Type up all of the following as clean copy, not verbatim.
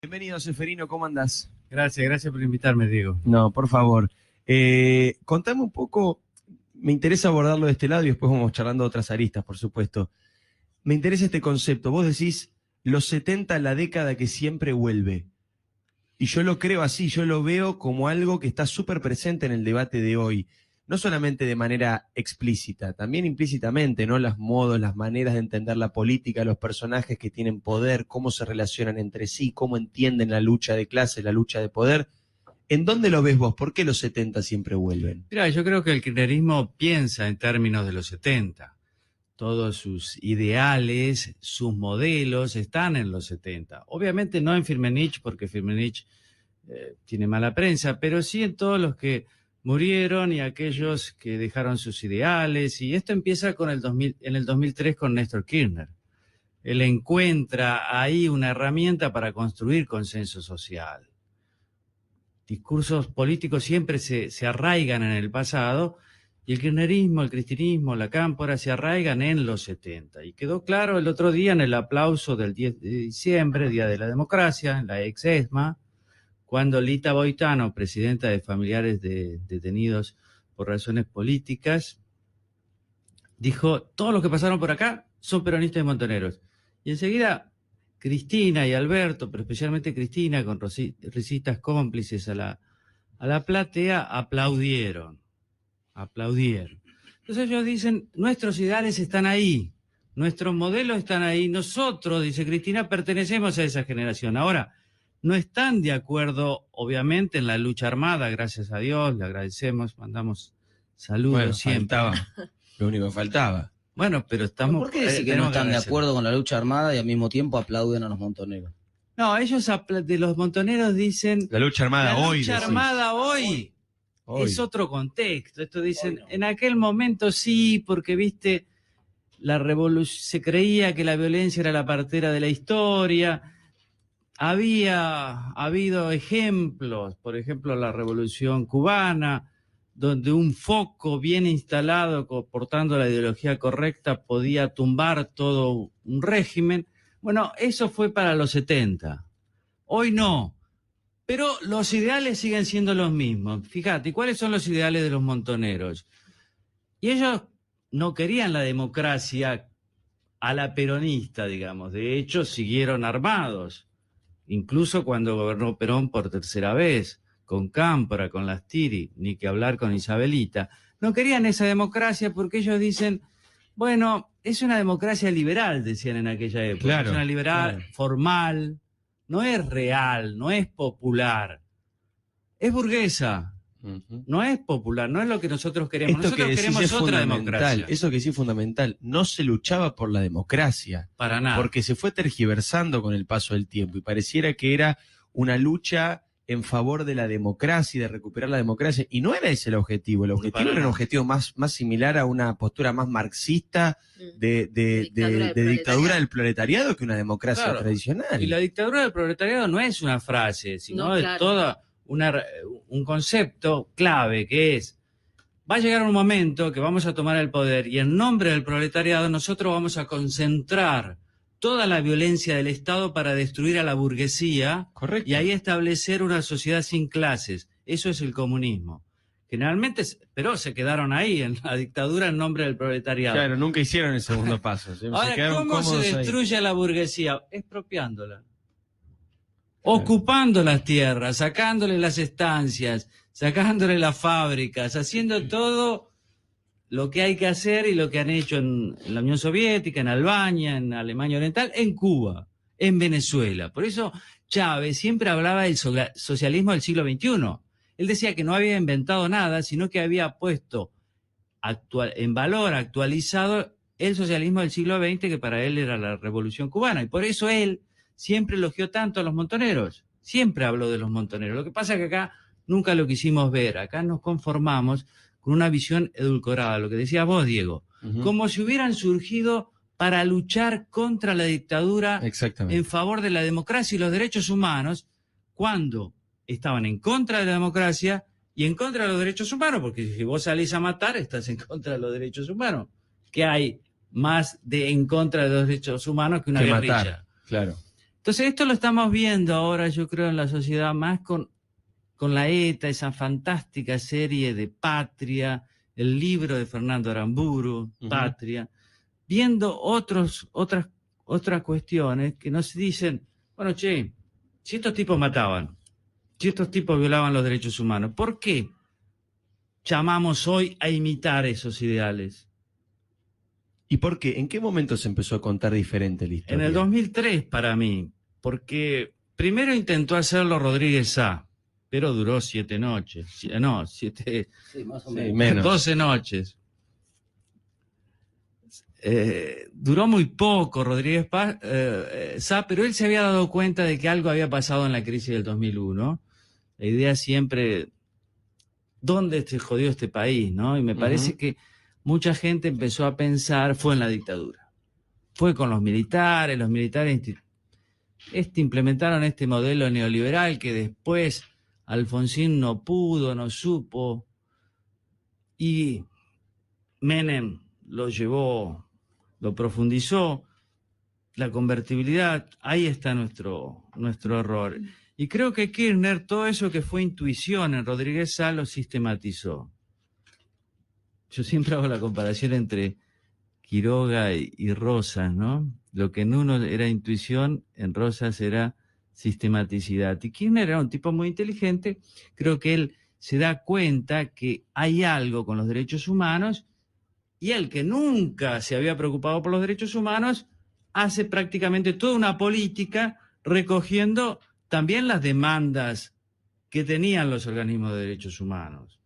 Bienvenido, Seferino, ¿cómo andás? Gracias por invitarme, Diego. No, por favor. Contame un poco, me interesa abordarlo de este lado y después vamos charlando de otras aristas, por supuesto. Me interesa este concepto. Vos decís los 70, la década que siempre vuelve. Y yo lo creo así, yo lo veo como algo que está súper presente en el debate de hoy. No solamente de manera explícita, también implícitamente, ¿no? Los modos, las maneras de entender la política, los personajes que tienen poder, cómo se relacionan entre sí, cómo entienden la lucha de clases, la lucha de poder. ¿En dónde lo ves vos? ¿Por qué los 70 siempre vuelven? Mira, yo creo que el kirchnerismo piensa en términos de los 70. Todos sus ideales, sus modelos están en los 70. Obviamente no en Firmenich, porque Firmenich tiene mala prensa, pero sí en todos los que murieron y aquellos que dejaron sus ideales. Y esto empieza con en el 2003 con Néstor Kirchner. Él encuentra ahí una herramienta para construir consenso social. Discursos políticos siempre se arraigan en el pasado y el kirchnerismo, el cristinismo, la cámpora se arraigan en los 70. Y quedó claro el otro día en el aplauso del 10 de diciembre, Día de la Democracia, en la ex ESMA, cuando Lita Boitano, presidenta de familiares de detenidos por razones políticas, dijo, todos los que pasaron por acá son peronistas y montoneros. Y enseguida Cristina y Alberto, pero especialmente Cristina, con risistas cómplices a la platea, aplaudieron. Entonces ellos dicen, nuestros ideales están ahí, nuestros modelos están ahí, nosotros, dice Cristina, pertenecemos a esa generación. Ahora, no están de acuerdo, obviamente, en la lucha armada, gracias a Dios, le agradecemos, mandamos saludos Bueno, siempre. faltaba. Lo único que faltaba. Bueno, pero estamos... ¿Por qué decir que no están de acuerdo con la lucha armada y al mismo tiempo aplauden a los montoneros? No, ellos de los montoneros dicen... La lucha armada la hoy. lucha Decís. armada hoy es otro contexto. Esto dicen, en aquel momento sí, porque viste, la revolución, se creía que la violencia era la partera de la historia. Había habido ejemplos, por ejemplo, la Revolución Cubana, donde un foco bien instalado, portando la ideología correcta, podía tumbar todo un régimen. Bueno, eso fue para los 70. Hoy no. Pero los ideales siguen siendo los mismos. Fíjate, ¿cuáles son los ideales de los montoneros? Y ellos no querían la democracia a la peronista, digamos. De hecho, siguieron armados. Incluso cuando gobernó Perón por tercera vez, con Cámpora, con Lastiri, ni que hablar con Isabelita. No querían esa democracia porque ellos dicen, bueno, es una democracia liberal, decían en aquella época. Claro, es una liberal formal, no es real, no es popular. Es burguesa, no es popular, no es lo que nosotros queremos. Esto Nosotros que queremos es otra fundamental, democracia. eso que sí es fundamental, no se luchaba por la democracia. Para nada. Porque se fue tergiversando con el paso del tiempo y pareciera que era una lucha en favor de la democracia y de recuperar la democracia. Y no era ese el objetivo. El objetivo era un objetivo más similar a una postura más marxista de dictadura del proletariado que una democracia tradicional. Y la dictadura del proletariado no es una frase, sino es toda un concepto clave que es, va a llegar un momento que vamos a tomar el poder y en nombre del proletariado nosotros vamos a concentrar toda la violencia del Estado para destruir a la burguesía. Correcto. Y ahí establecer una sociedad sin clases. Eso es el comunismo. Generalmente, pero se quedaron ahí en la dictadura en nombre del proletariado. Claro, nunca hicieron el segundo paso. Ahora, ¿cómo se destruye a la burguesía? Expropiándola. Ocupando las tierras, sacándole las estancias, sacándole las fábricas, haciendo todo lo que hay que hacer y lo que han hecho en la Unión Soviética, en Albania, en Alemania Oriental, en Cuba, en Venezuela. Por eso Chávez siempre hablaba del socialismo del siglo XXI. Él decía que no había inventado nada, sino que había puesto en valor, actualizado el socialismo del siglo XX, que para él era la Revolución Cubana. Y por eso él siempre elogió tanto a los montoneros. Siempre habló de los montoneros. Lo que pasa es que acá nunca lo quisimos ver. Acá nos conformamos con una visión edulcorada, lo que decías vos, Diego, como si hubieran surgido para luchar contra la dictadura en favor de la democracia y los derechos humanos, cuando estaban en contra de la democracia y en contra de los derechos humanos, porque si vos salís a matar, estás en contra de los derechos humanos. ¿Qué hay más de en contra de los derechos humanos que una guerrilla? Matar, claro. Entonces esto lo estamos viendo ahora, yo creo, en la sociedad más con la ETA, esa fantástica serie de Patria, el libro de Fernando Aramburu, Patria, viendo otras cuestiones que nos dicen, bueno, che, si estos tipos mataban, si estos tipos violaban los derechos humanos, ¿por qué llamamos hoy a imitar esos ideales? ¿Y por qué? ¿En qué momento se empezó a contar diferente la historia? En el 2003 para mí, porque primero intentó hacerlo Rodríguez Sá, pero duró 7 noches, no, 7, Sí, más o Sí, menos. menos. 12 noches. Duró muy poco Rodríguez Sá, pero él se había dado cuenta de que algo había pasado en la crisis del 2001. La idea siempre, ¿dónde se jodió este país? ¿No? Y me parece que mucha gente empezó a pensar, fue en la dictadura. Fue con los militares implementaron este modelo neoliberal que después Alfonsín no pudo, no supo, y Menem lo llevó, lo profundizó, la convertibilidad, ahí está nuestro error. Y creo que Kirchner, todo eso que fue intuición en Rodríguez Sá, lo sistematizó. Yo siempre hago la comparación entre Quiroga y Rosas, ¿no? Lo que en uno era intuición, en Rosas era sistematicidad. Y Kirchner era un tipo muy inteligente, creo que él se da cuenta que hay algo con los derechos humanos, y él, que nunca se había preocupado por los derechos humanos, hace prácticamente toda una política recogiendo también las demandas que tenían los organismos de derechos humanos.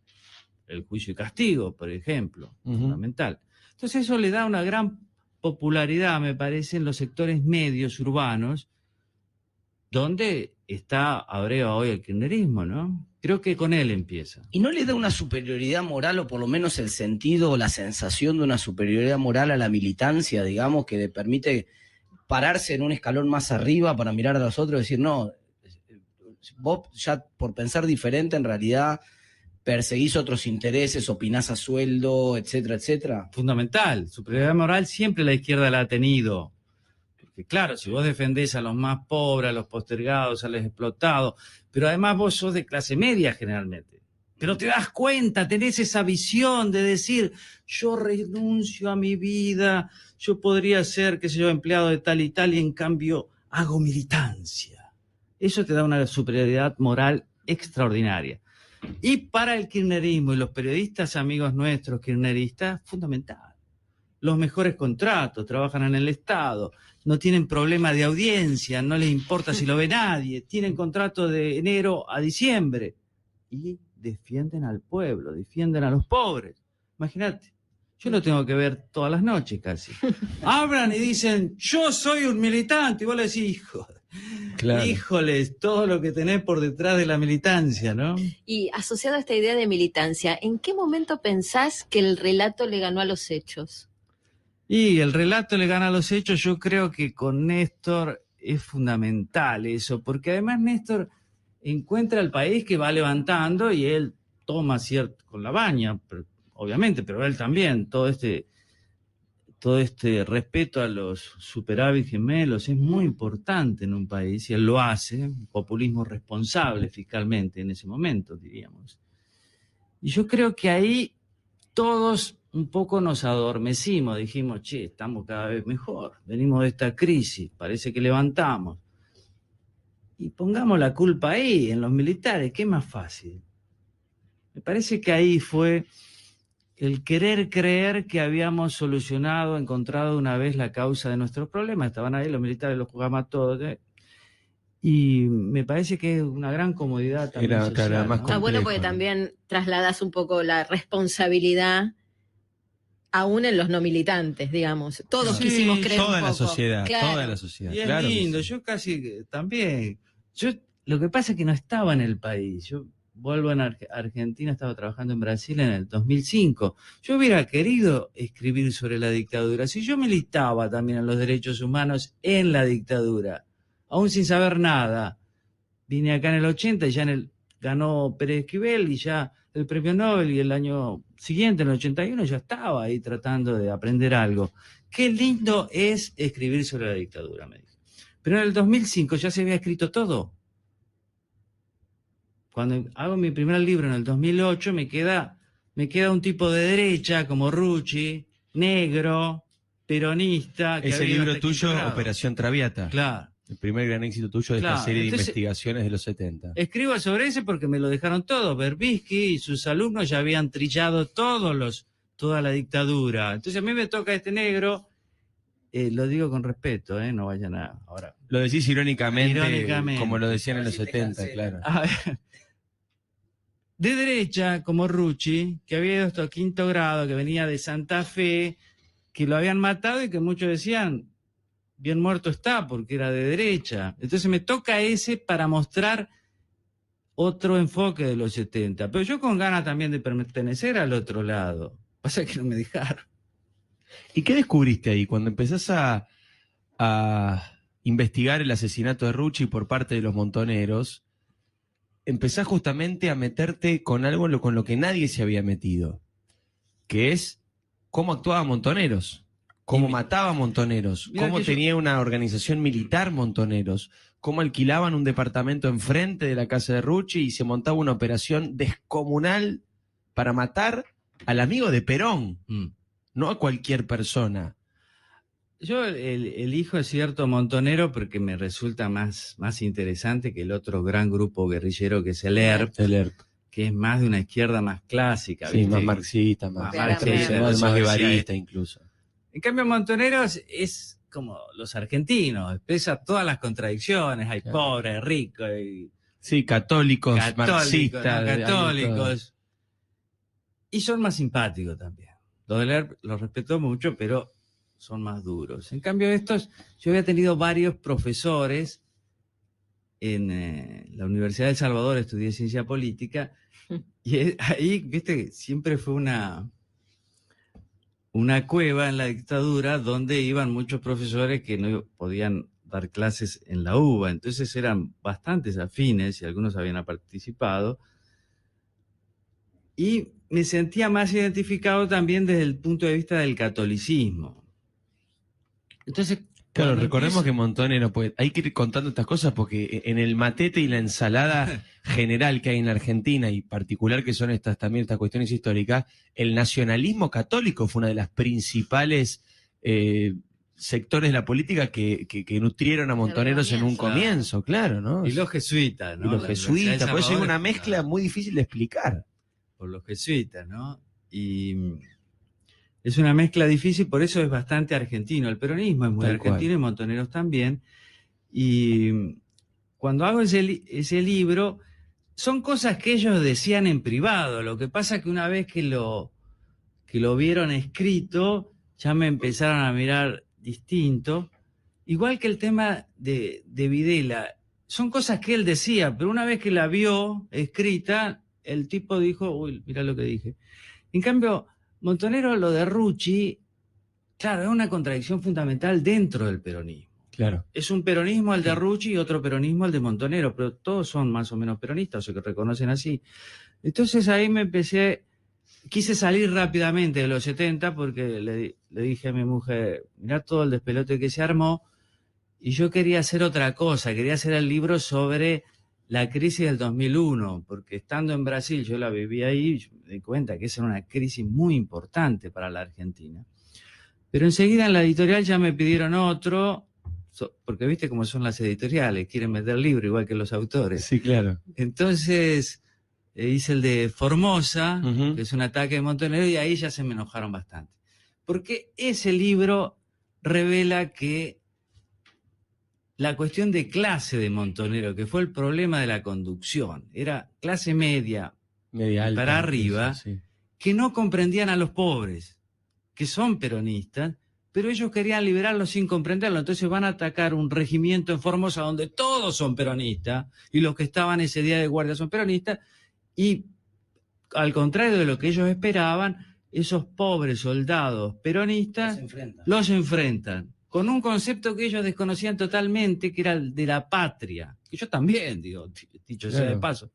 El juicio y castigo, por ejemplo, fundamental. Entonces eso le da una gran popularidad, me parece, en los sectores medios urbanos, donde está abreva hoy el kirchnerismo, ¿no? Creo que con él empieza. ¿Y no le da una superioridad moral, o por lo menos el sentido o la sensación de una superioridad moral a la militancia, digamos, que le permite pararse en un escalón más arriba para mirar a los otros y decir, no, vos ya por pensar diferente en realidad perseguís otros intereses, opinás a sueldo, etcétera, etcétera? Fundamental. Superioridad moral siempre la izquierda la ha tenido. Porque claro, si vos defendés a los más pobres, a los postergados, a los explotados, pero además vos sos de clase media generalmente. Pero te das cuenta, tenés esa visión de decir, yo renuncio a mi vida, yo podría ser, qué sé yo, empleado de tal y tal, y en cambio hago militancia. Eso te da una superioridad moral extraordinaria. Y para el kirchnerismo y los periodistas amigos nuestros kirchneristas, fundamental. Los mejores contratos, trabajan en el Estado, no tienen problema de audiencia, no les importa si lo ve nadie, tienen contrato de enero a diciembre y defienden al pueblo, defienden a los pobres. Imagínate, yo lo tengo que ver todas las noches casi. Hablan y dicen, yo soy un militante, y vos le decís, hijo, claro. Híjoles, todo lo que tenés por detrás de la militancia, ¿no? Y asociado a esta idea de militancia, ¿en qué momento pensás que el relato le ganó a los hechos? Y el relato le gana a los hechos, yo creo que con Néstor es fundamental eso, porque además Néstor encuentra el país que va levantando y él toma cierto, con la baña, obviamente, pero él también, todo este respeto a los superávit gemelos es muy importante en un país, y él lo hace, populismo responsable fiscalmente en ese momento, diríamos. Y yo creo que ahí todos un poco nos adormecimos, dijimos, che, estamos cada vez mejor, venimos de esta crisis, parece que levantamos. Y pongamos la culpa ahí, en los militares, ¿qué es más fácil? Me parece que ahí fue el querer creer que habíamos solucionado, encontrado una vez la causa de nuestros problemas. Estaban ahí los militares, los jugaban a todos, y me parece que es una gran comodidad también social, más ¿no? Ah, bueno, porque complejo, ¿no? también trasladas un poco la responsabilidad aún en los no militantes, digamos. Todos Sí, quisimos creer Toda un la poco. sociedad, Claro. toda la sociedad. Y es claro que lindo, sí. yo casi también. Lo que pasa es que no estaba en el país. Yo vuelvo en Argentina, estaba trabajando en Brasil en el 2005. Yo hubiera querido escribir sobre la dictadura. Si yo militaba también en los derechos humanos en la dictadura, aún sin saber nada. Vine acá en el 80 y ya ganó Pérez Esquivel y ya el premio Nobel, y el año siguiente, en el 81, ya estaba ahí tratando de aprender algo. Qué lindo es escribir sobre la dictadura, me dijo. Pero en el 2005 ya se había escrito todo. Cuando hago mi primer libro en el 2008, me queda un tipo de derecha como Rucci, negro, peronista. Que Ese había ido libro hasta quinto tuyo, grado. Operación Traviata. Claro, El primer gran éxito tuyo de esta claro. serie de Entonces, investigaciones de los 70. escribo sobre ese porque me lo dejaron todo. Berbisky y sus alumnos ya habían trillado toda la dictadura. Entonces a mí me toca este negro, lo digo con respeto, no vayan a... Ahora, Lo decís irónicamente, Irónicamente. como lo decían A en ver los si te 70, cancelan. claro. a ver, de derecha, como Rucci, que había ido hasta el quinto grado, que venía de Santa Fe, que lo habían matado y que muchos decían, bien muerto está, porque era de derecha. Entonces me toca ese para mostrar otro enfoque de los 70. Pero yo con ganas también de pertenecer al otro lado. Pasa que no me dejaron. ¿Y qué descubriste ahí cuando empezás a investigar el asesinato de Rucci por parte de los montoneros? Empezás justamente a meterte con algo con lo que nadie se había metido, que es cómo actuaba Montoneros, cómo mataba Montoneros, Mira cómo que yo- tenía una organización militar Montoneros, cómo alquilaban un departamento enfrente de la casa de Rucci y se montaba una operación descomunal para matar al amigo de Perón, Mm. no a cualquier persona. Yo elijo cierto montonero porque me resulta más interesante que el otro gran grupo guerrillero que es el ERP, El ERP. que es más de una izquierda más clásica. Sí, ¿viste? más marxista, Más más tradicional, tradicional, eso más decía guevarista incluso. En cambio, Montoneros es como los argentinos, expresa todas las contradicciones, hay Claro. pobres, hay ricos, hay Sí, católicos, católicos, marxistas, no hay de todo. católicos, y son más simpáticos también. Los del ERP los respeto mucho, pero son más duros. En cambio, yo había tenido varios profesores en la Universidad de El Salvador, estudié ciencia política, y ahí, viste, siempre fue una cueva en la dictadura donde iban muchos profesores que no podían dar clases en la UBA, entonces eran bastantes afines y algunos habían participado, y me sentía más identificado también desde el punto de vista del catolicismo. Entonces, Claro, cuando recordemos empiezo- que Montonero, pues hay que ir contando estas cosas porque en el matete y la ensalada general que hay en la Argentina y particular que son también estas cuestiones históricas, el nacionalismo católico fue una de las principales sectores de la política que nutrieron a Montoneros en un comienzo. comienzo, claro, ¿no? Y los jesuitas, ¿no? Y los La Universidad de jesuitas, por eso hay Salvador una es mezcla fundada muy difícil de explicar. por los jesuitas, ¿no? Y es una mezcla difícil, por eso es bastante argentino. El peronismo es muy Tal argentino cual. y Montoneros también. Y cuando hago ese libro, son cosas que ellos decían en privado. Lo que pasa es que una vez que lo vieron escrito, ya me empezaron a mirar distinto. Igual que el tema de Videla. Son cosas que él decía, pero una vez que la vio escrita, el tipo dijo, uy, mira lo que dije. En cambio, Montonero, lo de Rucci, claro, es una contradicción fundamental dentro del peronismo. Claro. Es un peronismo el de Rucci y otro peronismo el de Montonero, pero todos son más o menos peronistas, o se reconocen así. Entonces ahí quise salir rápidamente de los 70 porque le dije a mi mujer, mirá todo el despelote que se armó, y yo quería hacer otra cosa, quería hacer el libro sobre la crisis del 2001, porque estando en Brasil, yo la viví ahí, yo me di cuenta que esa era una crisis muy importante para la Argentina. Pero enseguida en la editorial ya me pidieron otro, porque viste cómo son las editoriales, quieren meter libro igual que los autores. Sí, claro. Entonces hice el de Formosa, Ujú. que es un ataque de Montonero, y ahí ya se me enojaron bastante. Porque ese libro revela que la cuestión de clase de Montonero, que fue el problema de la conducción, era clase media Media alta. para arriba, incluso, sí. que no comprendían a los pobres, que son peronistas, pero ellos querían liberarlos sin comprenderlo. Entonces van a atacar un regimiento en Formosa donde todos son peronistas, y los que estaban ese día de guardia son peronistas, y al contrario de lo que ellos esperaban, esos pobres soldados peronistas los enfrentan con un concepto que ellos desconocían totalmente, que era el de la patria, que yo también, digo, dicho sea de Claro. paso.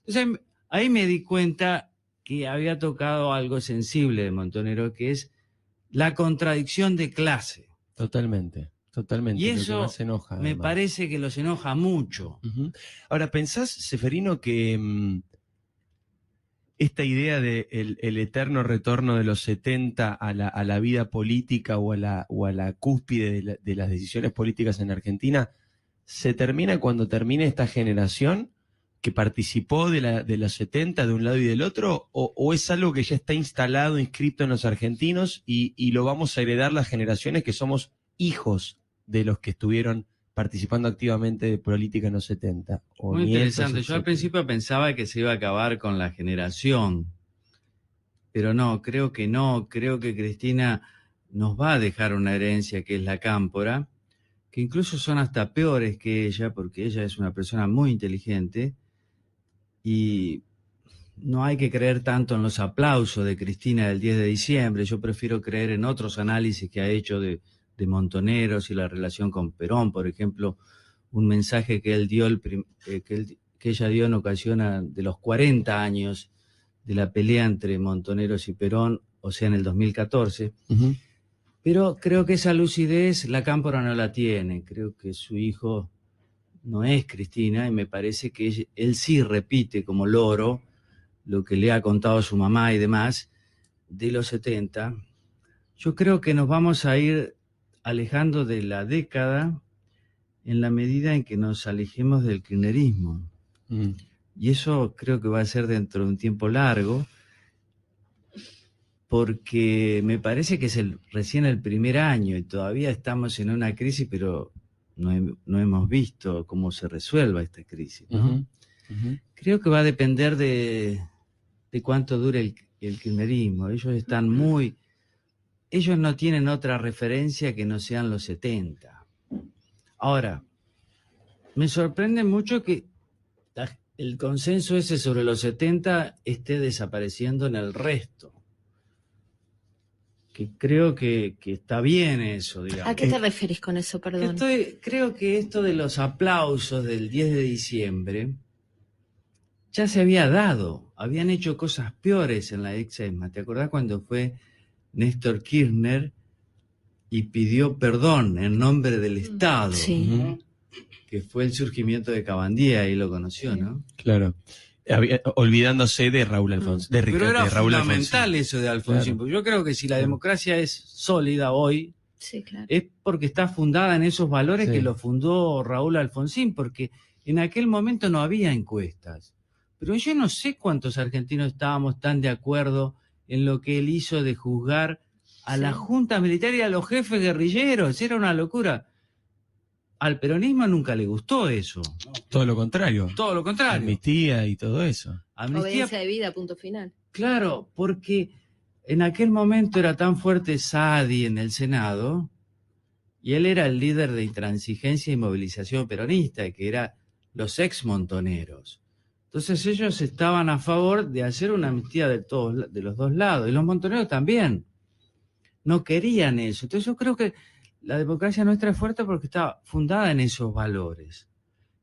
Entonces ahí me di cuenta que había tocado algo sensible de Montonero, que es la contradicción de clase. Totalmente. Totalmente. Y lo que eso más enoja, me además. parece que los enoja mucho. Ujú. Ahora, ¿pensás, Seferino, que esta idea de el eterno retorno de los 70 a la vida política o a la cúspide de las decisiones políticas en Argentina se termina cuando termine esta generación que participó de los 70 de un lado y del otro? O es algo que ya está instalado, inscrito en los argentinos y lo vamos a heredar las generaciones que somos hijos de los que estuvieron participando activamente de política en los 70, o Muy nietos, interesante. Yo al etcétera? principio pensaba que se iba a acabar con la generación, pero no, creo que no. Creo que Cristina nos va a dejar una herencia que es la cámpora, que incluso son hasta peores que ella, porque ella es una persona muy inteligente y no hay que creer tanto en los aplausos de Cristina del 10 de diciembre. Yo prefiero creer en otros análisis que ha hecho de Montoneros y la relación con Perón, por ejemplo, un mensaje que él dio, que ella dio en ocasión de los 40 años de la pelea entre Montoneros y Perón, o sea, en el 2014. Ujú. Pero creo que esa lucidez la Cámpora no la tiene. Creo que su hijo no es Cristina y me parece que él sí repite como loro lo que le ha contado su mamá y demás de los 70. Yo creo que nos vamos a ir alejando de la década en la medida en que nos alejemos del kirchnerismo. Mm. Y eso creo que va a ser dentro de un tiempo largo, porque me parece que es recién el primer año y todavía estamos en una crisis, pero no hemos visto cómo se resuelva esta crisis, ¿no? Ujú, ujú. Creo que va a depender de cuánto dure el kirchnerismo. Ellos no tienen otra referencia que no sean los 70. Ahora, me sorprende mucho que el consenso ese sobre los 70 esté desapareciendo en el resto. Que creo que está bien eso, digamos. ¿A qué te referís con eso, perdón? Creo que esto de los aplausos del 10 de diciembre ya se había dado. Habían hecho cosas peores en la ex-ESMA. ¿Te acordás cuando fue Néstor Kirchner y pidió perdón en nombre del Estado? Sí. Ujú. Que fue el surgimiento de Cabandía, ahí lo conoció, ¿no? Claro. Olvidándose de Raúl Alfonsín. Pero era De Raúl fundamental Alfonsín. eso de Alfonsín, Claro. porque yo creo que si la Claro. democracia es sólida hoy, Sí, claro. es porque está fundada en esos valores Sí. que lo fundó Raúl Alfonsín, porque en aquel momento no había encuestas. Pero yo no sé cuántos argentinos estábamos tan de acuerdo en lo que él hizo de juzgar a la Sí. junta militar y a los jefes guerrilleros. Era una locura. Al peronismo nunca le gustó eso. Todo lo contrario. Todo lo contrario. Amnistía y todo eso. Amnistía, Obediencia de vida, punto final. claro, porque en aquel momento era tan fuerte Saadi en el Senado y él era el líder de intransigencia y movilización peronista, que era los ex montoneros. Entonces ellos estaban a favor de hacer una amnistía de los dos lados, y los montoneros también. No querían eso. Entonces yo creo que la democracia nuestra es fuerte porque está fundada en esos valores.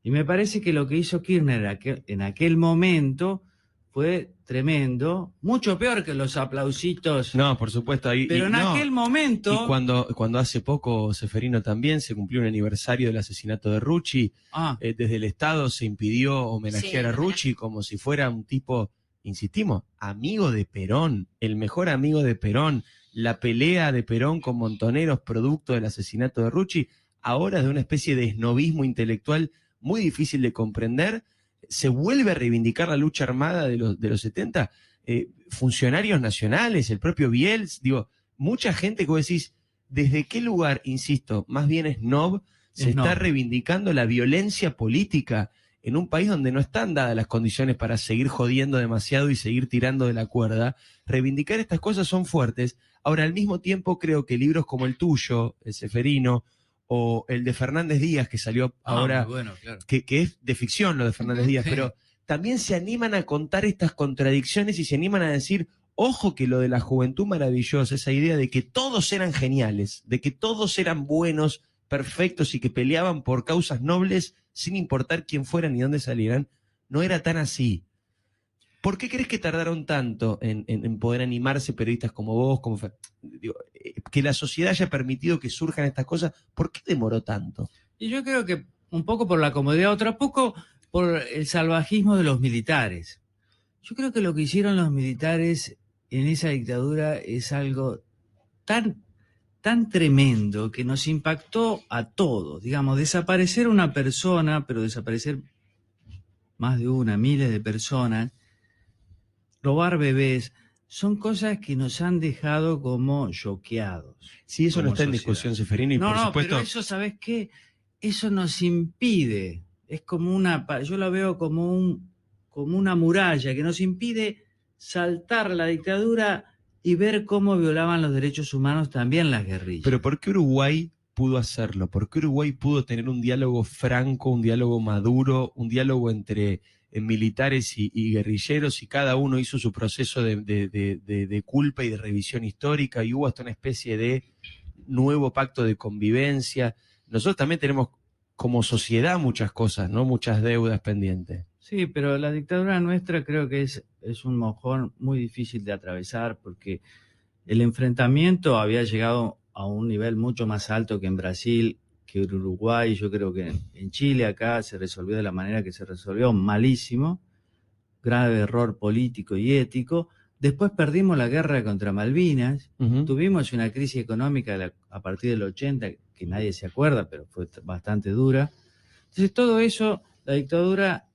Y me parece que lo que hizo Kirchner en aquel momento fue tremendo, mucho peor que los aplausitos. No, por supuesto. Pero en aquel momento... Y cuando hace poco, Seferino, también se cumplió un aniversario del asesinato de Rucci, desde el Estado se impidió homenajear Sí, a Rucci como si fuera un tipo, insistimos, amigo de Perón, el mejor amigo de Perón. La pelea de Perón con Montoneros producto del asesinato de Rucci, ahora de una especie de esnovismo intelectual muy difícil de comprender. Se vuelve a reivindicar la lucha armada de los 70, funcionarios nacionales, el propio Biels, digo, mucha gente que vos decís, ¿desde qué lugar, insisto, más bien snob, se está reivindicando la violencia política en un país donde no están dadas las condiciones para seguir jodiendo demasiado y seguir tirando de la cuerda? Reivindicar estas cosas son fuertes. Ahora, al mismo tiempo, creo que libros como el tuyo, el Seferino, o el de Fernández Díaz, que salió ahora, bueno, claro. que es de ficción lo de Fernández Díaz, pero también se animan a contar estas contradicciones y se animan a decir, ojo que lo de la juventud maravillosa, esa idea de que todos eran geniales, de que todos eran buenos, perfectos y que peleaban por causas nobles sin importar quién fueran ni dónde salieran, no era tan así. ¿Por qué crees que tardaron tanto en poder animarse periodistas como vos, que la sociedad haya permitido que surjan estas cosas? ¿Por qué demoró tanto? Y yo creo que un poco por la comodidad, otro poco por el salvajismo de los militares. Yo creo que lo que hicieron los militares en esa dictadura es algo tan tremendo que nos impactó a todos. Digamos, desaparecer una persona, pero desaparecer más de una, miles de personas, robar bebés, son cosas que nos han dejado como choqueados. Sí, eso no como está en sociedad. discusión, Seferino, y No, por supuesto. pero eso, ¿sabes qué? Eso nos impide, es como yo lo veo como una muralla que nos impide saltar la dictadura y ver cómo violaban los derechos humanos también las guerrillas. Pero ¿por qué Uruguay pudo hacerlo? ¿Por qué Uruguay pudo tener un diálogo franco, un diálogo maduro, un diálogo entre militares y guerrilleros, y cada uno hizo su proceso de culpa y de revisión histórica, y hubo hasta una especie de nuevo pacto de convivencia? Nosotros también tenemos como sociedad muchas cosas, ¿no? Muchas deudas pendientes. Sí, pero la dictadura nuestra creo que es un mojón muy difícil de atravesar porque el enfrentamiento había llegado a un nivel mucho más alto que en Brasil, que en Uruguay. Yo creo que en Chile acá se resolvió de la manera que se resolvió, malísimo, grave error político y ético. Después perdimos la guerra contra Malvinas, tuvimos una crisis económica a partir del 80, que nadie se acuerda, pero fue bastante dura. Entonces todo eso, la dictadura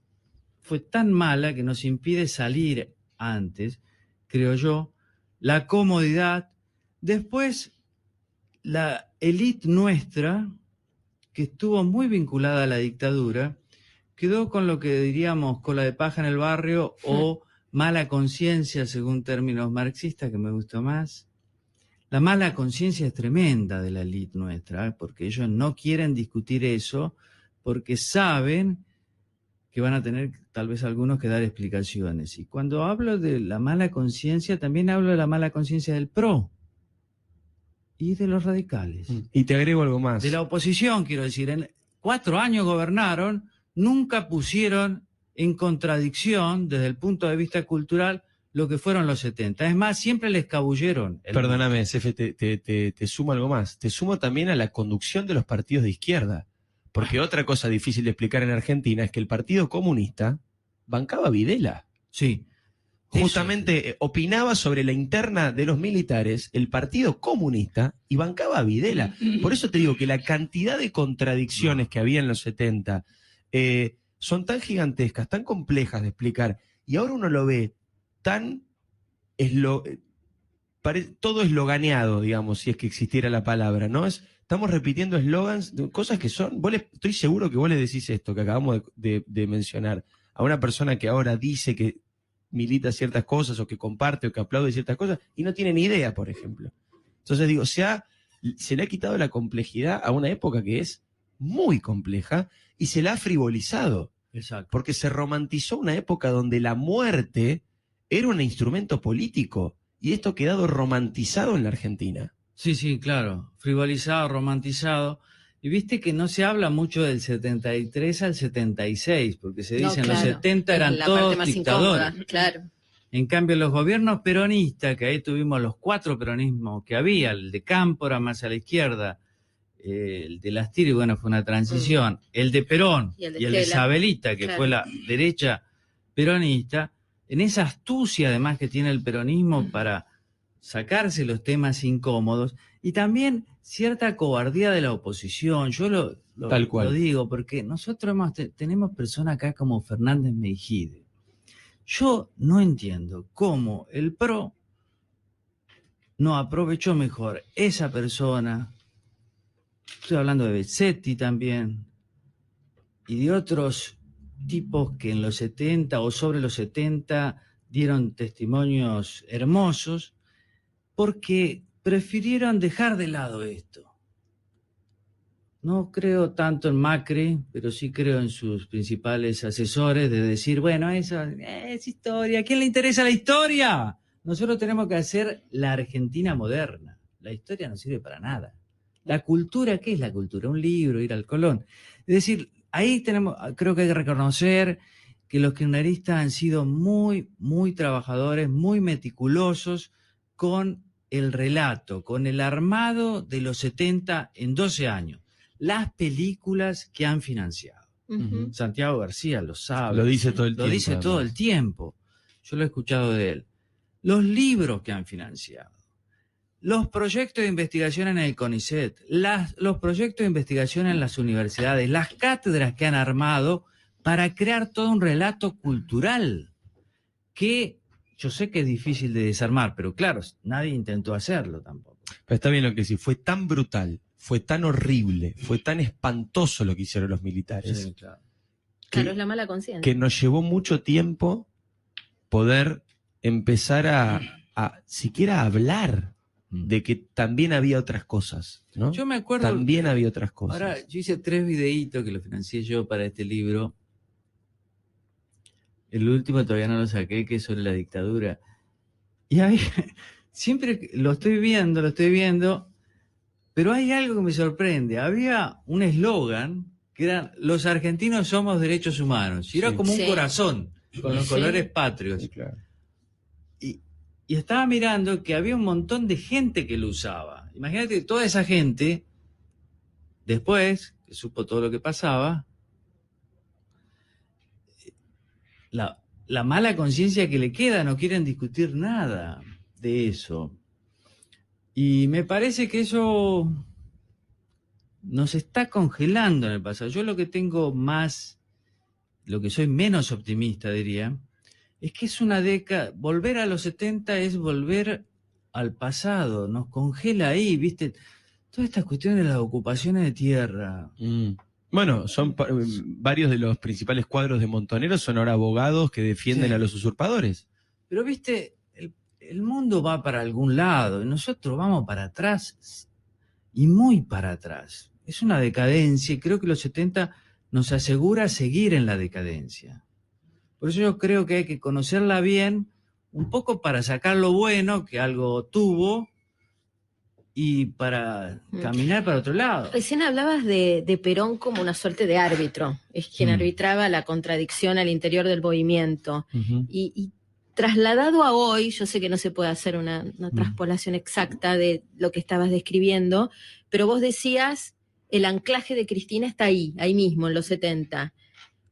fue tan mala que nos impide salir antes, creo yo, la comodidad. Después, la élite nuestra, que estuvo muy vinculada a la dictadura, quedó con lo que diríamos cola de paja en el barrio o mala conciencia, según términos marxistas, que me gustó más. La mala conciencia es tremenda de la élite nuestra, porque ellos no quieren discutir eso, porque saben que van a tener tal vez algunos que dar explicaciones. Y cuando hablo de la mala conciencia, también hablo de la mala conciencia del PRO y de los radicales. Y te agrego algo más. De la oposición, quiero decir. En 4 años gobernaron, nunca pusieron en contradicción, desde el punto de vista cultural, lo que fueron los 70. Es más, siempre les escabulleron. Perdóname, Cefe, te sumo algo más. Te sumo también a la conducción de los partidos de izquierda. Porque otra cosa difícil de explicar en Argentina es que el Partido Comunista bancaba a Videla. Sí. Justamente opinaba sobre la interna de los militares, el Partido Comunista, y bancaba a Videla. Por eso te digo que la cantidad de contradicciones que había en los 70 son tan gigantescas, tan complejas de explicar, y ahora uno lo ve tan... todo esloganeado, digamos, si es que existiera la palabra, ¿no? Estamos repitiendo eslogans, cosas que son... estoy seguro que vos le decís esto que acabamos de mencionar a una persona que ahora dice que milita ciertas cosas o que comparte o que aplaude ciertas cosas y no tiene ni idea, por ejemplo. Entonces digo, se le ha quitado la complejidad a una época que es muy compleja y se la ha frivolizado. Exacto. Porque se romantizó una época donde la muerte era un instrumento político y esto ha quedado romantizado en la Argentina. Sí, sí, claro. Frivolizado, romantizado. Y viste que no se habla mucho del 73 al 76, porque se dicen los 70 eran todos dictadores. Claro. En cambio, los gobiernos peronistas, que ahí tuvimos los 4 peronismos que había, el de Cámpora más a la izquierda, el de Lastiri, bueno, fue una transición, el de Perón y el de Sabelita, que fue la derecha peronista, en esa astucia además que tiene el peronismo para sacarse los temas incómodos, y también cierta cobardía de la oposición. Yo lo digo porque nosotros tenemos personas acá como Fernández Meijide. Yo no entiendo cómo el PRO no aprovechó mejor esa persona. Estoy hablando de Bezzetti también y de otros tipos que en los 70 o sobre los 70 dieron testimonios hermosos, porque prefirieron dejar de lado esto. No creo tanto en Macri, pero sí creo en sus principales asesores de decir, bueno, eso es historia. ¿A quién le interesa la historia? Nosotros tenemos que hacer la Argentina moderna. La historia no sirve para nada. La cultura, ¿qué es la cultura? Un libro, ir al Colón. Es decir, ahí creo que hay que reconocer que los kirchneristas han sido muy, muy trabajadores, muy meticulosos con el relato, con el armado de los 70 en 12 años. Las películas que han financiado. Ujú. Santiago García lo sabe. Lo dice todo el Lo tiempo. dice todo además. el tiempo. Yo lo he escuchado de él. Los libros que han financiado. Los proyectos de investigación en el CONICET, los proyectos de investigación en las universidades, las cátedras que han armado para crear todo un relato cultural que yo sé que es difícil de desarmar, pero claro, nadie intentó hacerlo tampoco. Pero está bien lo que decís, fue tan brutal, fue tan horrible, fue tan espantoso lo que hicieron los militares, Sí, claro. Claro, que, es la mala conciencia. que nos llevó mucho tiempo poder empezar a siquiera hablar de que también había otras cosas, ¿no? Yo me acuerdo. También había otras cosas. Ahora, yo hice 3 videitos que los financié yo para este libro. El último todavía no lo saqué, que es sobre la dictadura. Y ahí, siempre lo estoy viendo, pero hay algo que me sorprende. Había un eslogan que era: los argentinos somos derechos humanos. Y era Sí. como un Sí. corazón, con los Sí. colores patrios. Sí, claro. Y estaba mirando que había un montón de gente que lo usaba. Imagínate que toda esa gente, después que supo todo lo que pasaba, la mala conciencia que le queda, no quieren discutir nada de eso. Y me parece que eso nos está congelando en el pasado. Yo lo que tengo más, lo que soy menos optimista, diría, es que es una década, volver a los 70 es volver al pasado, nos congela ahí, ¿viste? Todas estas cuestiones de las ocupaciones de tierra. Bueno, varios de los principales cuadros de Montoneros son ahora abogados que defienden Sí. a los usurpadores. Pero, ¿viste? El mundo va para algún lado y nosotros vamos para atrás y muy para atrás. Es una decadencia y creo que los 70 nos asegura seguir en la decadencia. Por eso yo creo que hay que conocerla bien, un poco para sacar lo bueno que algo tuvo y para caminar para otro lado. Recién hablabas de Perón como una suerte de árbitro, es quien arbitraba la contradicción al interior del movimiento. Y trasladado a hoy, yo sé que no se puede hacer una traspolación exacta de lo que estabas describiendo, pero vos decías, el anclaje de Cristina está ahí mismo, en los 70.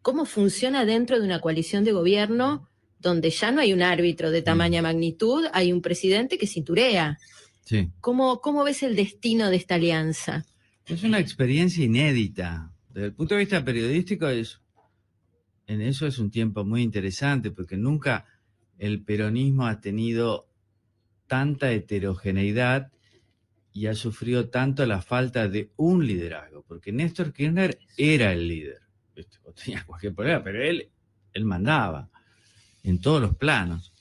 ¿Cómo funciona dentro de una coalición de gobierno donde ya no hay un árbitro de tamaña magnitud, hay un presidente que cinturea? Sí. ¿Cómo ves el destino de esta alianza? Es una experiencia inédita. Desde el punto de vista periodístico, en eso es un tiempo muy interesante, porque nunca el peronismo ha tenido tanta heterogeneidad y ha sufrido tanto la falta de un liderazgo, porque Néstor Kirchner era el líder. O tenía cualquier problema, pero él mandaba en todos los planos.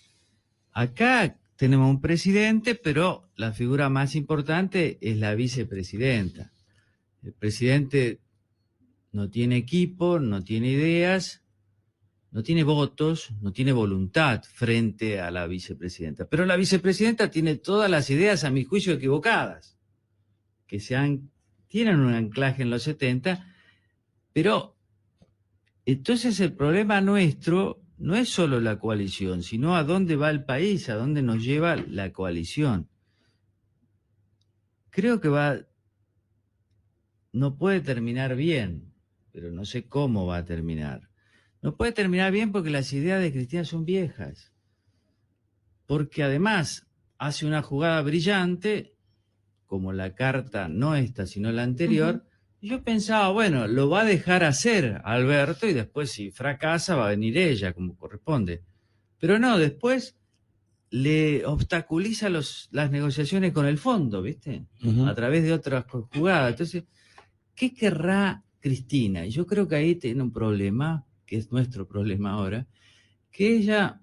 Acá tenemos un presidente, pero la figura más importante es la vicepresidenta. El presidente no tiene equipo, no tiene ideas, no tiene votos, no tiene voluntad frente a la vicepresidenta. Pero la vicepresidenta tiene todas las ideas, a mi juicio, equivocadas, que tienen un anclaje en los 70, pero entonces el problema nuestro no es solo la coalición, sino a dónde va el país, a dónde nos lleva la coalición. Creo que no puede terminar bien, pero no sé cómo va a terminar. No puede terminar bien porque las ideas de Cristina son viejas. Porque además hace una jugada brillante, como la carta, no esta, sino la anterior. Y yo pensaba, bueno, lo va a dejar hacer Alberto y después si fracasa va a venir ella, como corresponde. Pero no, después le obstaculiza las negociaciones con el fondo, ¿viste? A través de otras jugadas. Entonces, ¿qué querrá Cristina? Y yo creo que ahí tiene un problema, que es nuestro problema ahora, que ella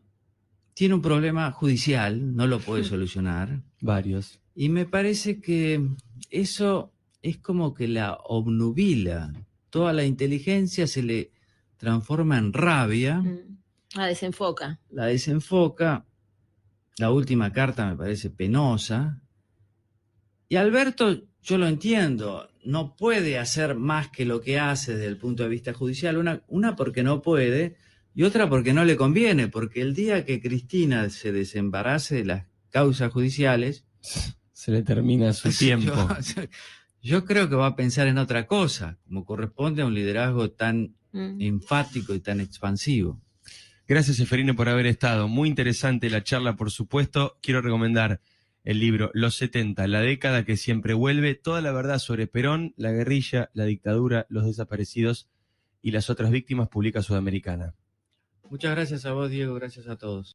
tiene un problema judicial, no lo puede solucionar. Varios. Y me parece que eso es como que la obnubila. Toda la inteligencia se le transforma en rabia. La desenfoca. La desenfoca. La última carta me parece penosa. Y Alberto, yo lo entiendo, no puede hacer más que lo que hace desde el punto de vista judicial. Una porque no puede, Y otra porque no le conviene, porque el día que Cristina se desembarace de las causas judiciales, Se le termina su tiempo. yo creo que va a pensar en otra cosa, como corresponde a un liderazgo tan enfático y tan expansivo. Gracias, Seferino, por haber estado. Muy interesante la charla, por supuesto. Quiero recomendar el libro Los 70, la década que siempre vuelve, toda la verdad sobre Perón, la guerrilla, la dictadura, los desaparecidos y las otras víctimas, publica Sudamericana. Muchas gracias a vos, Diego, gracias a todos.